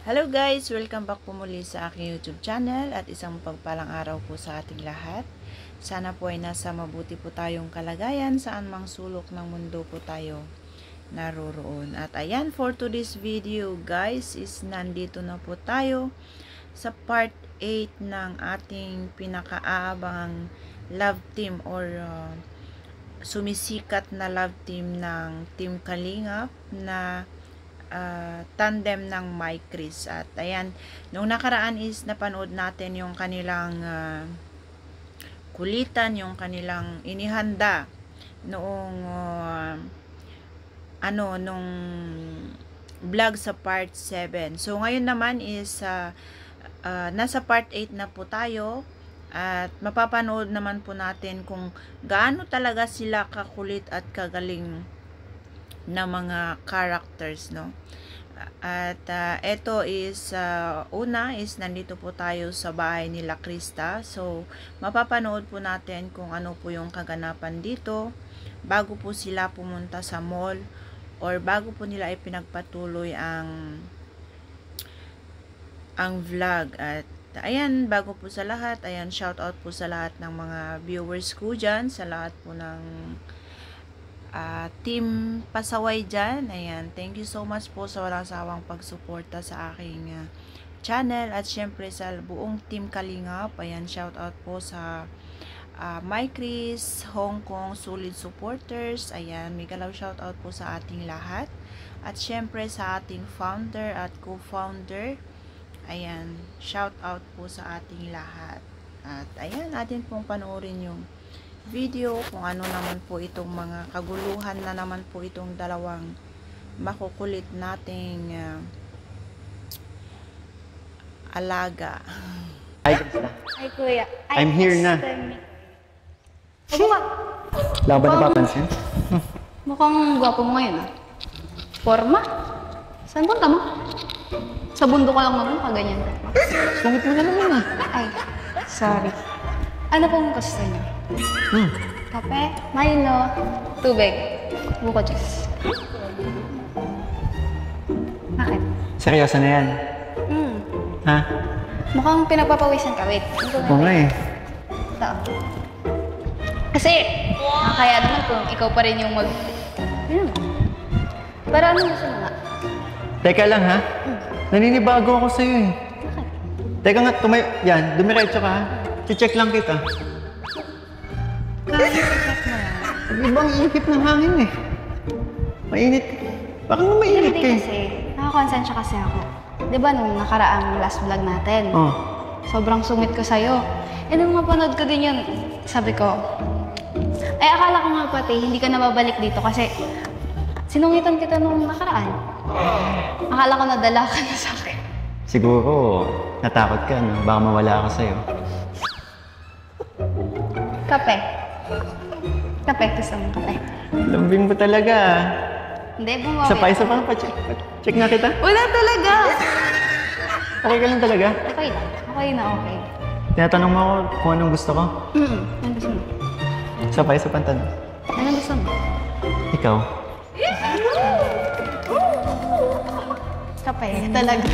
Hello guys! Welcome back po muli sa aking YouTube channel at isang pagpalang araw po sa ating lahat. Sana po ay nasa mabuti po tayong kalagayan saan mang sulok ng mundo po tayo naroroon. At ayan, for today's video guys is nandito na po tayo sa part 8 ng ating pinakaabangang love team or sumisikat na love team ng Team Kalingap na tandem ng Mike Chris. At ayan, nung nakaraan is napanood natin yung kanilang kulitan, yung kanilang inihanda noong nung vlog sa part 7. So ngayon naman is nasa part 8 na po tayo at mapapanood naman po natin kung gaano talaga sila kakulit at kagaling na mga characters, no? At ito is una is nandito po tayo sa bahay nila Krista. So mapapanood po natin kung ano po yung kaganapan dito bago po sila pumunta sa mall or bago po nila ipinagpatuloy ang vlog. At ayan, bago po sa lahat, ayan, shout out po sa lahat ng mga viewers ko dyan, sa lahat po ng Team Pasaway dyan. Ayan, thank you so much po sa walang sawang pagsuporta sa aking channel at syempre sa buong Team Kalingap. Ayan, shout out po sa Mike Chris, Hong Kong solid supporters. Ayan, may galaw shout out po sa ating lahat at syempre sa ating founder at co-founder. Ayan, shout out po sa ating lahat. At ayan, natin pong panoorin yung video kung ano naman po itong mga kaguluhan na naman po itong dalawang makukulit nating alaga. Hi, Krista. Hi, Kuya. I'm here na. Huwag ka. Wala ba napapansin? Mukhang gwapo mo ngayon, ah. Forma? Saan punta mo? Sa bundok ka lang naman, kaganyan ka pa. Sungit mo na naman ah. Ay, sorry. Ano pong gusto niyo? Kape, Milo, tubig, buko juice. Bakit? Seryoso na yan? Ha? Mukhang pinagpapawisan ka. Wait. Oo nga eh. Ito. Kasi, nakakaya naman kung ikaw pa rin yung Ayun. Pero ano gusto mo nga? Teka lang ha. Naninibago ako sa'yo eh. Bakit? Teka nga, yan, dumiretso ka ha. Check lang kita. Kahit check mo yan. Ibang ihip ng hangin eh. Mainit. Bakit mo mainit Hindi eh? kasi, nakakonsensya kasi ako. Di ba nung nakaraang last vlog natin? Oh. Sobrang sungit ko sa'yo. Eh nung mapanood ko din yun, sabi ko, ay akala ko nga pati, hindi ka nababalik dito kasi sinungitan kita nung nakaraan. Akala ko nadala ka na sa akin. Siguro, natakot ka no? Baka mawala ako sa'yo. Kape. Kape, gusto mo kape? Lambing mo talaga ah. Hindi, bumawi. Isa pa, check nga kita. Wala talaga! Okay ka lang talaga? Okay na. Okay na, okay. Tinatanong mo ako kung anong gusto ko. Ano gusto mo? Isa pa ang tanong. Ano gusto mo? Ikaw? Kape, talaga.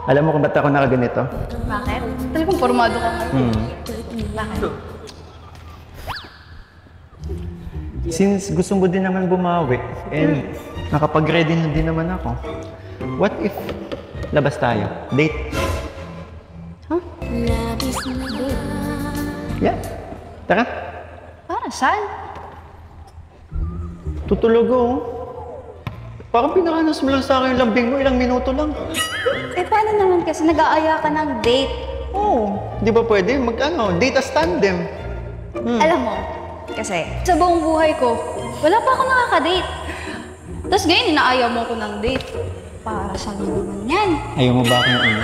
Alam mo kung ba't ako nakaganito? Bakit? Talagang formado ka nga. Bakit? Since gusto mo din naman bumawi, and nakapag-ready na din naman ako, what if labas tayo? Date? Huh? Yeah. Tara. Para saan? Tutulog ako. Parang pinakanas mo lang sa akin yung lambing mo, ilang minuto lang. Eh, paano naman kasi nag-aaya ka ng date? Oo. Di ba pwede? Date as tandem. Alam mo, kasi sa buong buhay ko, wala pa ako nakaka-date. Tapos ngayon, inaayaw mo ko ng date. Para saan naman yan? Ayaw mo ba akong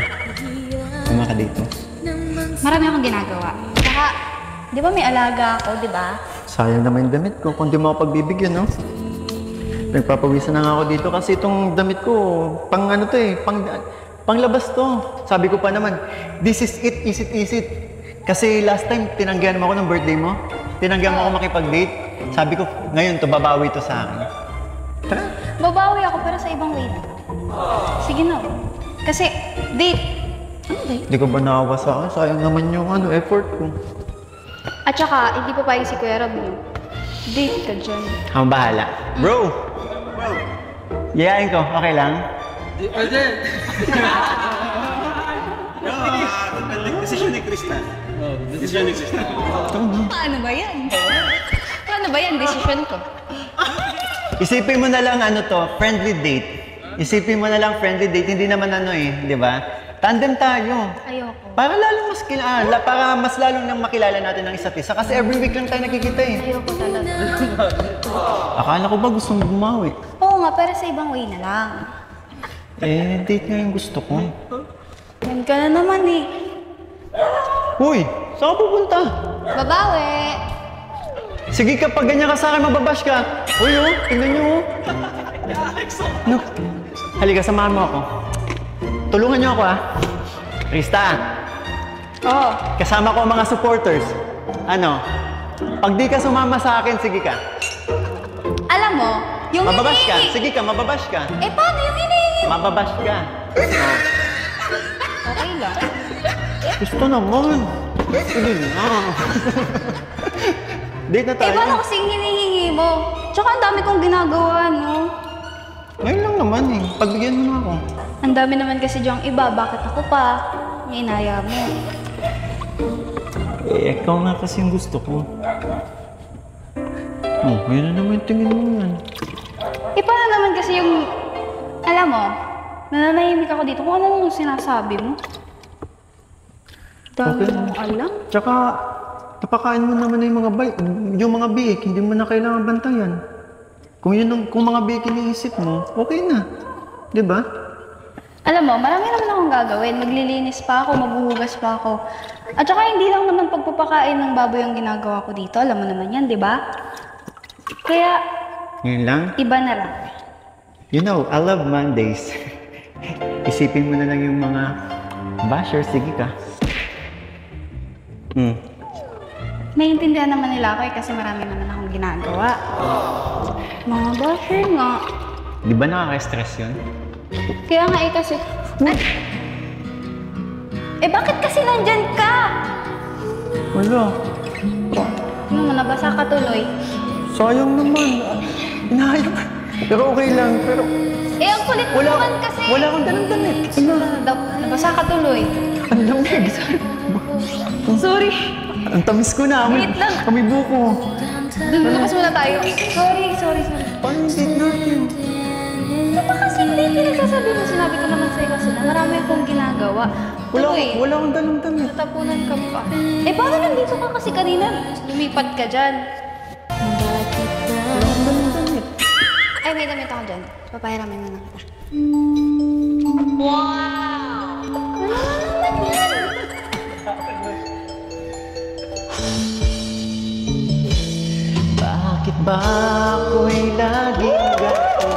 kumaka dito? Marami akong ginagawa. Saka, di ba may alaga ako, di ba? Sayang naman yung damit ko kung di mo ako pagbibigyan, no? Nagpapawisan na nga ako dito kasi itong damit ko, panglabas to. Sabi ko pa naman, this is it, is it? Kasi last time, tinanggihan mo ako ng birthday mo. Tinanggihan mo ako makipag-date. Sabi ko, ngayon to, babawi to sa akin. Tara. Babawi ako pero sa ibang way na. Sige sige na. Kasi, date. Ano date? Hindi ka ba naawa sa akin? Sayang naman yung effort ko. At saka, hindi pa payag si Kuya Rob niyo. Date ka dyan. Ang bahala. Bro! Yayain ko, okay lang? Desisyon ni Krista. Desisyon ni Krista. Paano ba yan? Paano ba yan? Decision ko. Isipin mo na lang friendly date. Isipin mo na lang friendly date, hindi naman di ba? Tandem tayo. Ayoko. Para lalong para mas lalong nang makilala natin ang isa't isa. Kasi every week lang tayo nakikita Ayoko talaga. Akala ko ba gusto mo bumawi? Oo nga, pero sa ibang way na lang. Date nga yung gusto ko. Yan ka na naman eh. Uy, saan ka pupunta? Babawi! Sige ka, pag ganyan ka sa akin, mababash ka. Uy, tingnan niyo, No. Halika, samahan mo ako. Tulungan niyo ako, Krista. Oo. Kasama ko ang mga supporters. Pag di ka sumama sa akin, sige ka. Alam mo, yung Mababash ka. hinihingi... Sige ka, mababash ka. paano yung hinihingi? Mababash ka. Okay lang. Gusto naman. Sige na. Date na tayo. Paano kasing hinihingi mo? Tsaka ang dami kong ginagawa, no? Ngayon lang naman Pagbigyan mo na ako. Ang dami naman kasi diyang iba. Bakit ako pa? Inaya mo. Ikaw nga kasi yung gusto ko. Ngayon na naman tingin mo yan. Paano naman kasi yung... Alam mo, nananahimik ako dito kung ano yung sinasabi mo. Dami Okay. mong alam. Tsaka, napakain mo naman na yung mga biik, hindi mo na kailangan bantayan. Kung mga biik iniisip mo, okay na. Di ba? Alam mo, marami naman akong gagawin. Maglilinis pa ako, maghuhugas pa ako. At saka hindi lang naman pagpapakain ng baboy ang ginagawa ko dito. Alam mo naman yan, di ba? Kaya, Ngayon lang? iba na lang. You know, I love Mondays. Isipin mo na lang yung mga bashers, sige ka. Naiintindihan naman nila ako kasi marami naman akong ginagawa. Mga basher nga. Di ba nakaka-stress yun? Kaya nga kasi... bakit kasi nandyan ka? Wala. Ano mo, nabasa ka tuloy. Sayang naman. Inahayop. Pero okay lang. Pero Ang kulit mo naman kasi. wala akong ganang damit. Nabasa ka tuloy. Ang lamig. Sorry. Ang tamis ko na. Wait lang. Kami buko. Lumakas muna tayo. Sorry. Paano yung date natin? Ano ba kasi hindi pinagsasabi mo? Sinabi ko naman sa'yo kasi na marami akong ginagawa. Wala akong ganang damit. Natapunan ka pa. Paano nandito ka kasi kanina? Lumipat ka dyan. Wala akong ganang damit. Ay, may damit ako dyan. Papahiramin na lang kita. Wow! Ano naman yan? Bakit ba ako'y laging gato?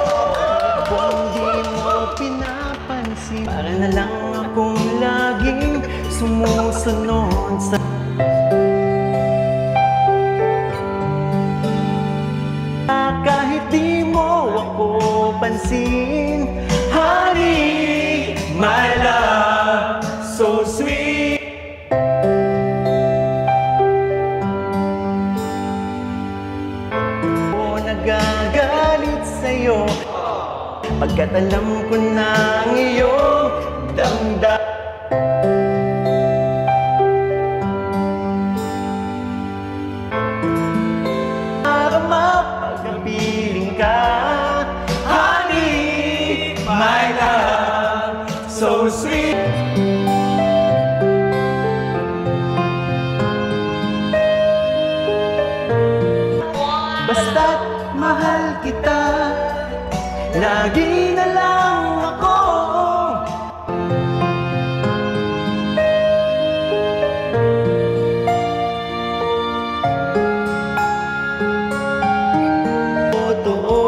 Kung di mo pinapansin, para na lang akong laging sumusunod sa... Kahit di mo ako pansin, honey, my love, so sweet. Nagagalit sa'yo pagkat alam ko na ang iyong damdamin. Para mapag-apiling ka, honey, my love, so sweet. Basta't mahal kita, lagi na lang ako. Totoo,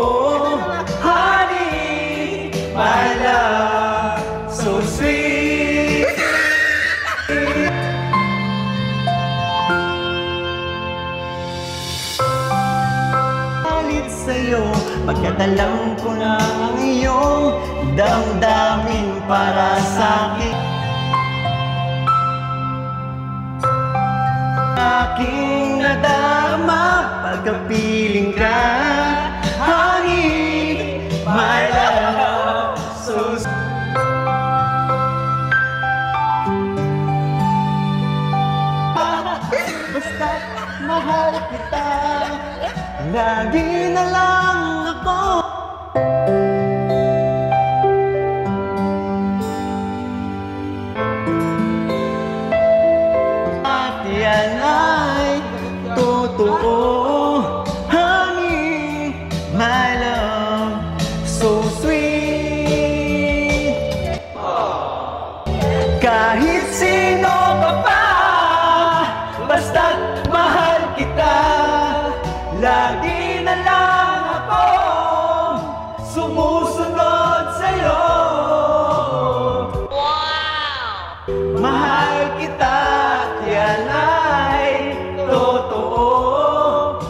honey, my love, so sweet. Sa'yo, pagkat alam ko na ang iyong damdamin. para sa'kin. Aking nadama pagkapiling ka, honey, my love, so basta mahal kita, lagi na lang ako. At yan ay totoo, honey, my love, so sweet. Kahit sino ka pa, basta't mahal kita, lagi na lang ako sumusunod sa'yo. Mahal kita, yan ay totoo,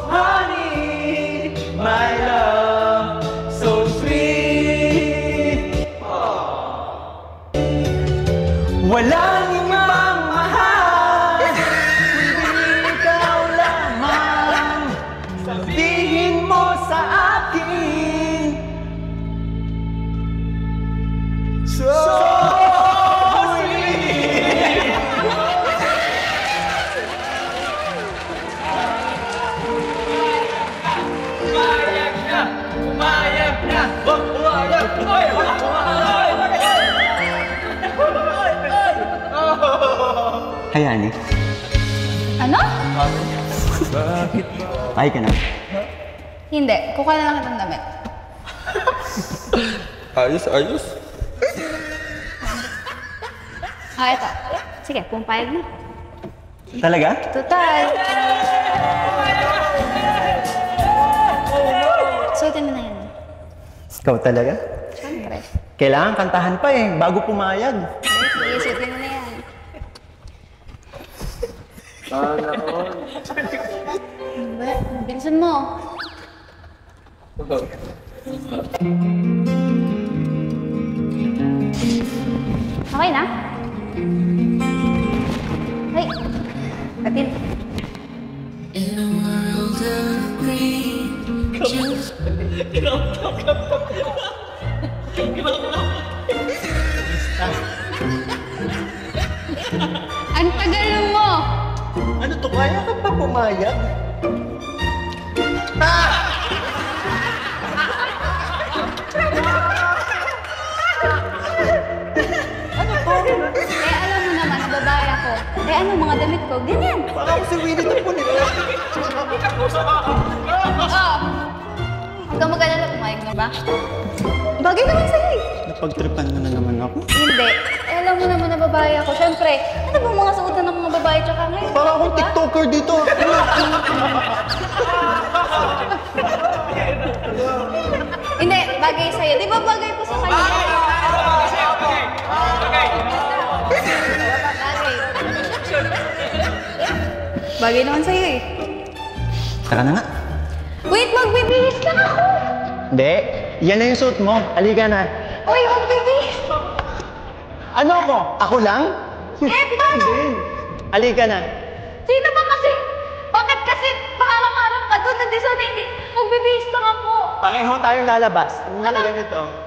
honey, my love, so sweet. Walang ibang mahal, kundi ikaw lamang. Sabihin mo sa akin, so sweet. Hayani, Ano? ay ka na. Hindi. Kukuha na lang kitang damit. Ayos. Ito. Sige, pumpayag na. Talaga? Total. Suotin mo na yan. Ikaw talaga? Siyempre. Kailangan kantahan pa eh, bago pumayag. Sige, suotin mo na yan. Ba, bilisan mo. Okay na? Hey, katin. In a world of green, just Ang tagal mo! Ano to, kaya ka pa pumayag? Eh, alam mo naman, babae ako. Eh, ano mga damit ko? Ganyan. Parang ako si Winnie the Pooh nito. Oo. Huwag kang mag-alala, pumayag na ba? Bagay naman sa'yo eh. Napagtripan mo na naman ako. Hindi. Eh, alam mo naman na babae ako. Siyempre, ano bang mga suotan ng mga babae tsaka ngayon? Parang akong diba? TikToker dito. Hindi, bagay sa'yo. Di ba bagay ko sa kanya? Bagay. Bagay naman sa'yo eh. Tara na nga. Wait, magbibihis lang ako! Hindi, yan na yung suit mo. Halika na. Uy, magbibihis! Ano ako? Ako lang? Eh, paano? Halika na. Sino ba kasi? Bakit kasi paharap-harap ka doon? Hindi sana hindi. Magbibihis lang ako. Pareho tayong lalabas. Ano ganito?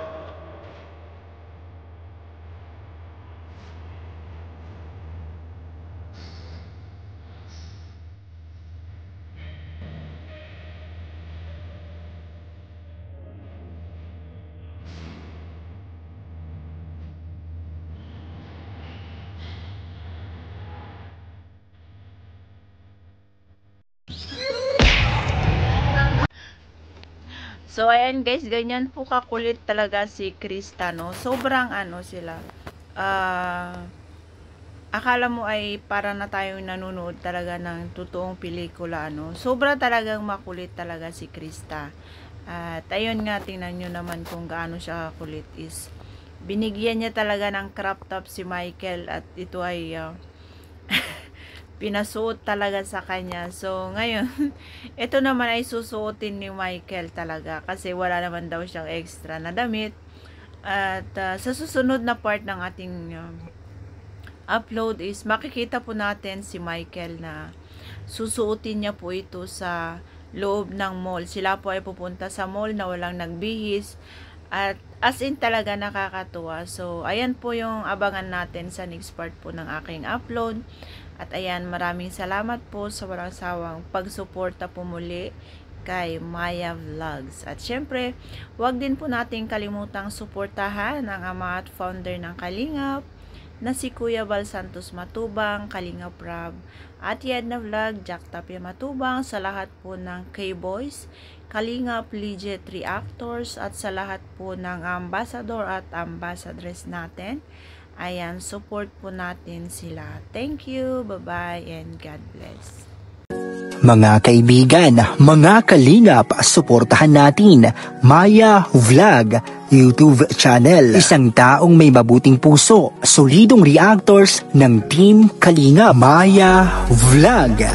So, ayan guys, ganyan po kakulit talaga si Krista, no? Sobrang ano sila. Akala mo ay para na tayong nanonood talaga ng totoong pelikula, no? Sobra talagang makulit talaga si Krista. At ayun nga, tingnan nyo naman kung gaano siya kakulit is binigyan niya talaga ng crop top si Michael at ito ay pinasuot talaga sa kanya. So, ngayon, ito naman ay susuotin ni Michael talaga kasi wala naman daw siyang extra na damit. At sa susunod na part ng ating upload is makikita po natin si Michael na susuotin niya po ito sa loob ng mall. Sila po ay pupunta sa mall na walang nagbihis at as in talaga nakakatuwa. So ayan po yung abangan natin sa next part po ng aking upload. At ayan, maraming salamat po sa walang sawang pagsuporta po muli kay Maya Vlogs. At syempre, wag din po nating kalimutang suportahan ang ama at founder ng Kalingap na si Kuya Val Santos Matubang, Kalingap Rob, at Yedna Vlog, Jack Tapia Matubang, sa lahat po ng K-Boys, Kalingap Legit Reactors, at sa lahat po ng ambassador at ambassadress natin. Ayan, support po natin sila. Thank you, bye-bye, and God bless. Mga kaibigan, mga kalingap, suportahan natin Maya Vlog YouTube channel. Isang taong may mabuting puso, solidong reactors ng Team Kalingap. Maya Vlog.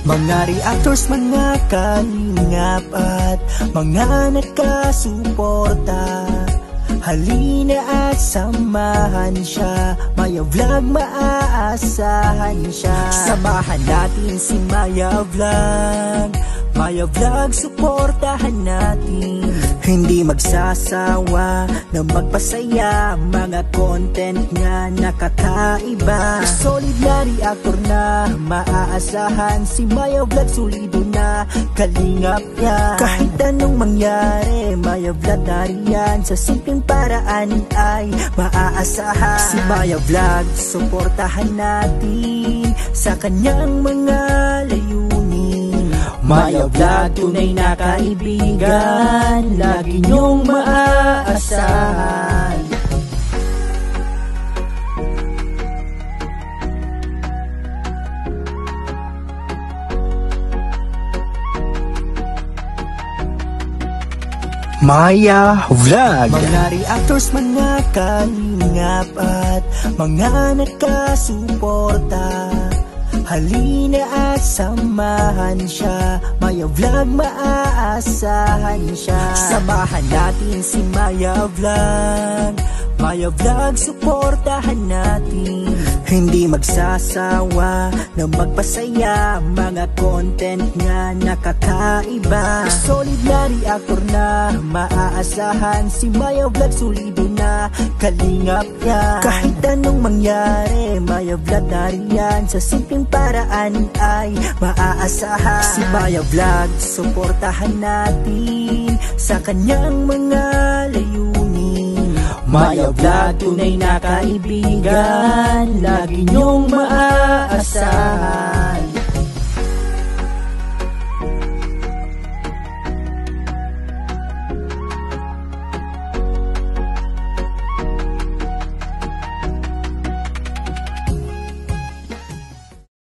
Mga reactors, mga kalingap at mga nagkasuporta, halina at samahan siya. Maya Vlog, maaasahan siya. Samahan natin si Maya Vlog. Maya Vlog, suportahan natin. Hindi magsasawa na magpasaya, mga content nga nakakaiba. Solid na reactor na maaasahan, si Maya Vlog solido na kalingap niya. Kahit anong mangyari, Maya Vlog nariyan, sa simpleng paraan ay maaasahan. Si Maya Vlog, suportahan natin sa kanyang mga layunin. Maya Vlog, tunay na kaibigan, lagi niyong maaasahan. Maya Vlog. Mga reactors, mga kalingap at mga nagkasuporta, halina at samahan siya. Maya Vlog, maaasahan siya. Samahan natin si Maya Vlog. Maya Vlog, suportahan natin. Hindi magsasawa na magpasaya, mga content nga nakakaiba. Solid na reactor na maaasahan, si Maya Vlog solido na kalingap niya. Kahit anong mangyari, Maya Vlog nariyan, sa simpleng paraan ay maaasahan. Si Maya Vlog, suportahan natin sa kanyang mga layunin. Maya Vlog, tunay na kaibigan, lagi niyong maaasahan.